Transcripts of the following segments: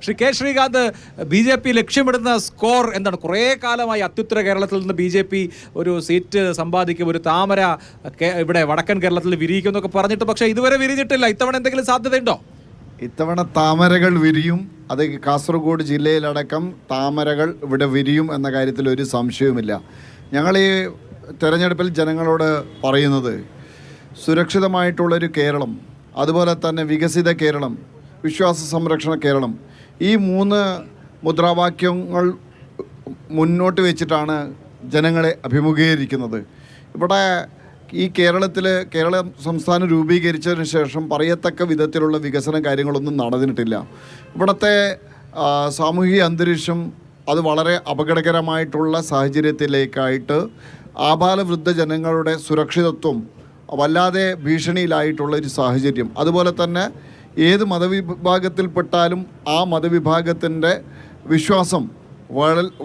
Shri K Sreekanth, B J P ലക്ഷ്യമിടുന്ന score എന്താണ്? കുറേ കാലമായി അത്യുത്തര കേരളത്തിൽ നിന്ന് ബി ജെ പി ഒരു സീറ്റ് സമ്പാദിക്കും, ഒരു താമര ഇവിടെ വടക്കൻ കേരളത്തിൽ വിരിയിക്കും എന്നൊക്കെ പറഞ്ഞിട്ട്, പക്ഷേ ഇതുവരെ വിരിഞ്ഞിട്ടില്ല. ഇത്തവണ എന്തെങ്കിലും സാധ്യതയുണ്ടോ? ഇത്തവണ താമരകൾ വിരിയും. അത് കാസർഗോഡ് ജില്ലയിലടക്കം താമരകൾ ഇവിടെ വിരിയും എന്ന കാര്യത്തിൽ ഒരു സംശയവുമില്ല. ഞങ്ങൾ ഈ തെരഞ്ഞെടുപ്പിൽ ജനങ്ങളോട് പറയുന്നത് സുരക്ഷിതമായിട്ടുള്ളൊരു കേരളം, അതുപോലെ തന്നെ വികസിത കേരളം, വിശ്വാസ സംരക്ഷണ കേരളം, ഈ മൂന്ന് മുദ്രാവാക്യങ്ങൾ മുന്നോട്ട് വെച്ചിട്ടാണ് ജനങ്ങളെ അഭിമുഖീകരിക്കുന്നത്. ഇവിടെ ഈ കേരള സംസ്ഥാനം രൂപീകരിച്ചതിന് ശേഷം പറയത്തക്ക വിധത്തിലുള്ള വികസന കാര്യങ്ങളൊന്നും നടന്നിട്ടില്ല. ഇവിടുത്തെ സാമൂഹിക അന്തരീക്ഷം അത് വളരെ അപകടകരമായിട്ടുള്ള സാഹചര്യത്തിലേക്കായിട്ട് ആബാലവൃദ്ധ ജനങ്ങളുടെ സുരക്ഷിതത്വം വല്ലാതെ ഭീഷണിയിലായിട്ടുള്ള ഒരു സാഹചര്യം. അതുപോലെ തന്നെ ഏത് മതവിഭാഗത്തിൽപ്പെട്ടാലും ആ മതവിഭാഗത്തിൻ്റെ വിശ്വാസം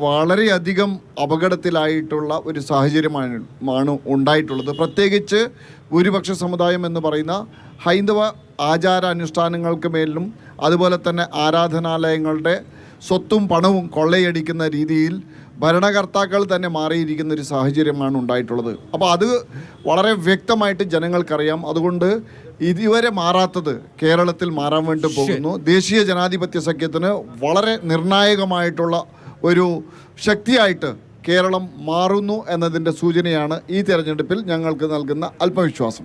വളരെയധികം അപകടത്തിലായിട്ടുള്ള ഒരു സാഹചര്യമാണ് ഉണ്ടായിട്ടുള്ളത്. പ്രത്യേകിച്ച് ഭൂരിപക്ഷ സമുദായം എന്ന് പറയുന്ന ഹൈന്ദവ ആചാരാനുഷ്ഠാനങ്ങൾക്ക് മേലും അതുപോലെ തന്നെ ആരാധനാലയങ്ങളുടെ സ്വത്തും പണവും കൊള്ളയടിക്കുന്ന രീതിയിൽ ഭരണകർത്താക്കൾ തന്നെ മാറിയിരിക്കുന്ന ഒരു സാഹചര്യമാണ് ഉണ്ടായിട്ടുള്ളത്. അപ്പോൾ അത് വളരെ വ്യക്തമായിട്ട് ജനങ്ങൾക്കറിയാം. അതുകൊണ്ട് ഇതുവരെ മാറാത്തത് കേരളത്തിൽ മാറാൻ വേണ്ടി പോകുന്നു. ദേശീയ ജനാധിപത്യ സഖ്യത്തിന് വളരെ നിർണായകമായിട്ടുള്ള ഒരു ശക്തിയായിട്ട് കേരളം മാറുന്നു എന്നതിൻ്റെ സൂചനയാണ് ഈ തെരഞ്ഞെടുപ്പിൽ ഞങ്ങൾക്ക് നൽകുന്ന അല്പവിശ്വാസം.